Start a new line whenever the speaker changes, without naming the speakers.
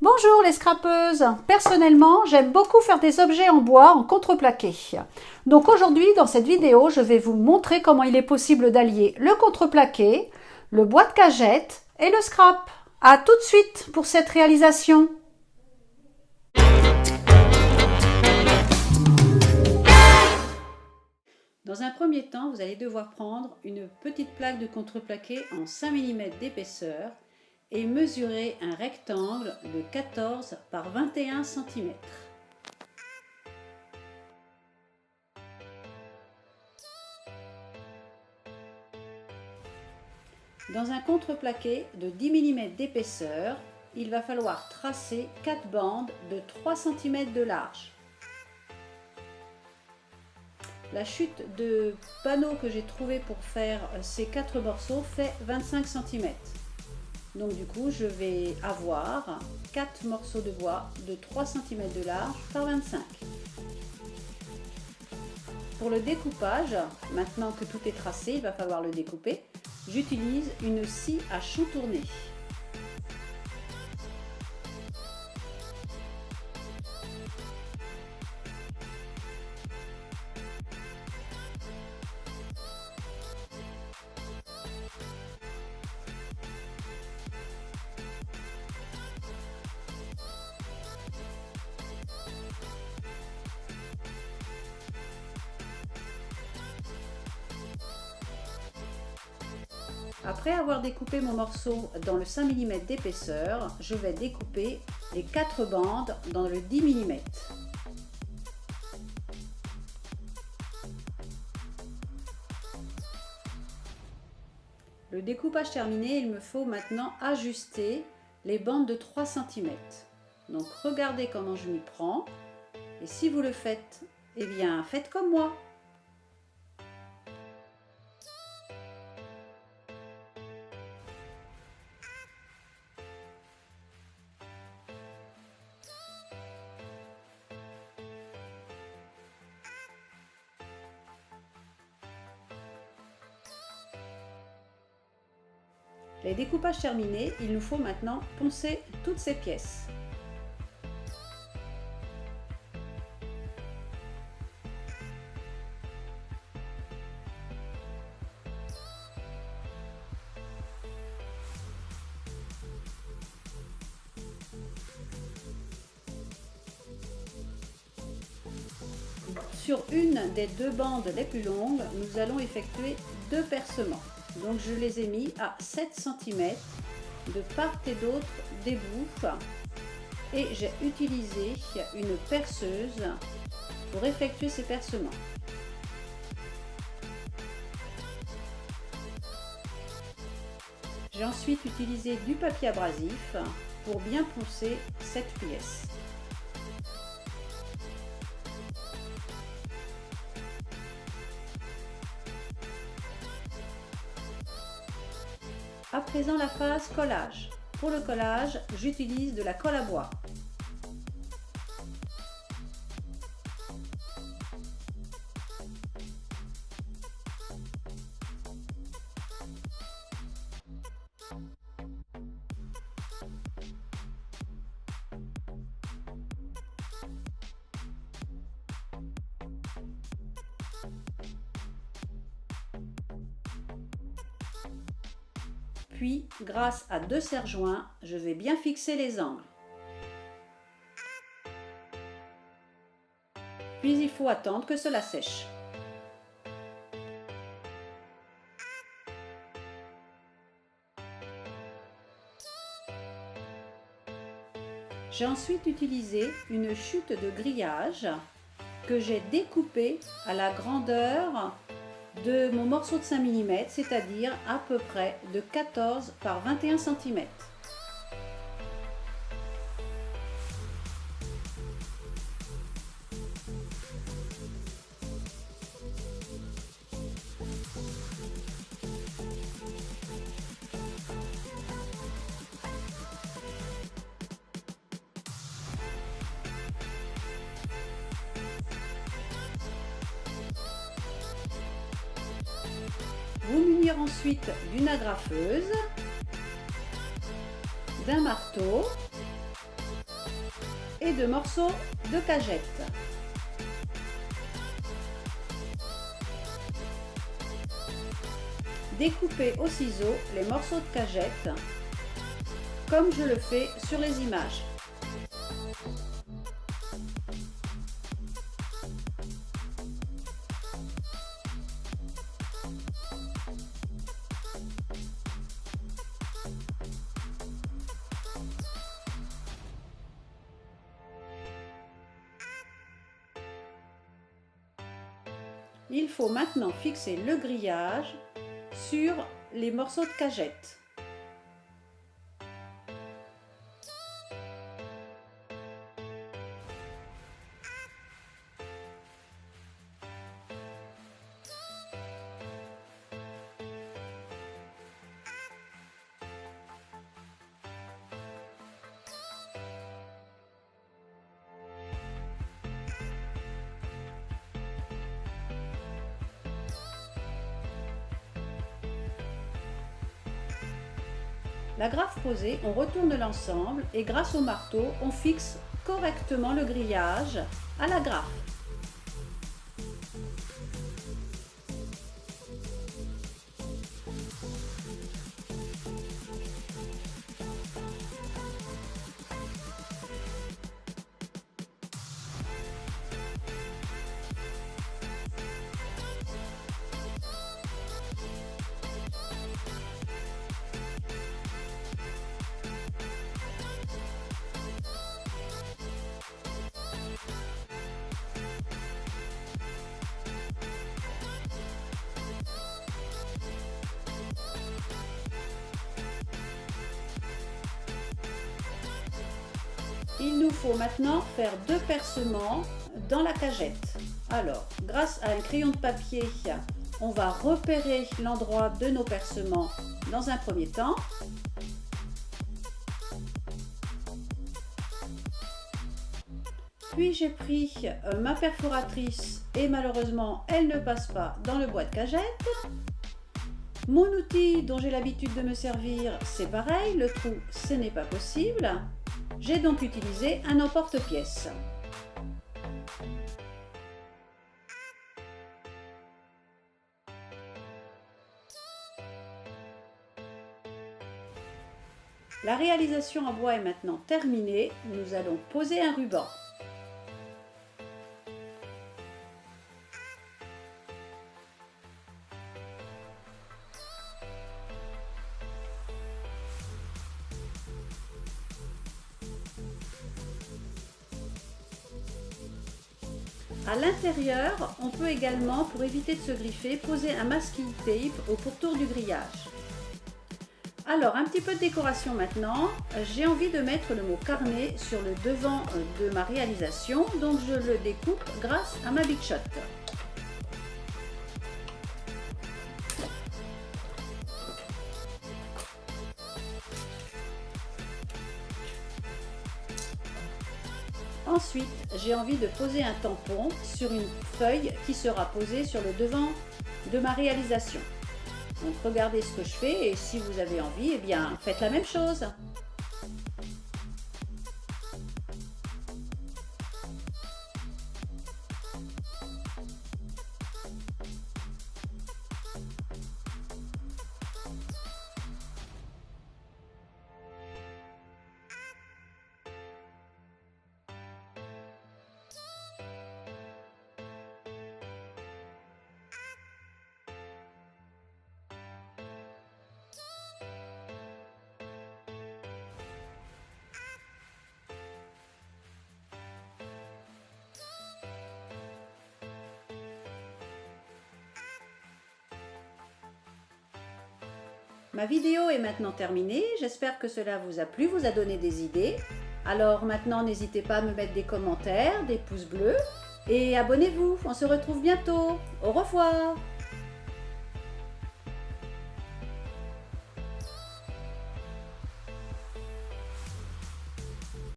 Bonjour les scrapeuses. Personnellement, j'aime beaucoup faire des objets en bois en contreplaqué. Donc aujourd'hui, dans cette vidéo, je vais vous montrer comment il est possible d'allier le contreplaqué, le bois de cagette et le scrap. À tout de suite pour cette réalisation. Dans un premier temps, vous allez devoir prendre une petite plaque de contreplaqué en 5 mm d'épaisseur et mesurer un rectangle de 14 par 21 cm. Dans un contreplaqué de 10 mm d'épaisseur, il va falloir tracer 4 bandes de 3 cm de large. La chute de panneau que j'ai trouvé pour faire ces 4 morceaux fait 25 cm. Donc du coup, je vais avoir 4 morceaux de bois de 3 cm de large par 25. Pour le découpage, maintenant que tout est tracé, il va falloir le découper. J'utilise une scie à chou tourné. Après avoir découpé mon morceau dans le 5 mm d'épaisseur, je vais découper les 4 bandes dans le 10 mm. Le découpage terminé, il me faut maintenant ajuster les bandes de 3 cm. Donc regardez comment je m'y prends. Et si vous le faites, eh bien faites comme moi. Les découpages terminés, il nous faut maintenant poncer toutes ces pièces. Sur une des 2 bandes les plus longues, nous allons effectuer 2 percements. Donc je les ai mis à 7 cm de part et d'autre des bouts et j'ai utilisé une perceuse pour effectuer ces percements. J'ai ensuite utilisé du papier abrasif pour bien poncer cette pièce. À présent la phase collage. Pour le collage, j'utilise de la colle à bois. Puis, grâce à 2 serre-joints, je vais bien fixer les angles. Puis il faut attendre que cela sèche. J'ai ensuite utilisé une chute de grillage que j'ai découpée à la grandeur de mon morceau de 5 mm, c'est-à-dire à peu près de 14 par 21 cm. Vous munir ensuite d'une agrafeuse, d'un marteau et 2 morceaux de cagette. Découpez au ciseau les morceaux de cagette comme je le fais sur les images. Il faut maintenant fixer le grillage sur les morceaux de cagette. La graffe posée, on retourne l'ensemble et grâce au marteau, on fixe correctement le grillage à la graffe. Il nous faut maintenant faire 2 percements dans la cagette. Alors, grâce à un crayon de papier, on va repérer l'endroit de nos percements dans un premier temps. Puis j'ai pris ma perforatrice et malheureusement elle ne passe pas dans le bois de cagette. Mon outil dont j'ai l'habitude de me servir, c'est pareil, le trou ce n'est pas possible. J'ai donc utilisé un emporte-pièce. La réalisation en bois est maintenant terminée. Nous allons poser un ruban. À l'intérieur, on peut également, pour éviter de se griffer, poser un masking tape au pourtour du grillage. Alors, un petit peu de décoration maintenant. J'ai envie de mettre le mot carnet sur le devant de ma réalisation, donc je le découpe grâce à ma Big Shot. Ensuite, j'ai envie de poser un tampon sur une feuille qui sera posée sur le devant de ma réalisation. Donc regardez ce que je fais et si vous avez envie, eh bien faites la même chose. Ma vidéo est maintenant terminée, j'espère que cela vous a plu, vous a donné des idées. Alors maintenant n'hésitez pas à me mettre des commentaires, des pouces bleus et abonnez-vous, on se retrouve bientôt. Au revoir!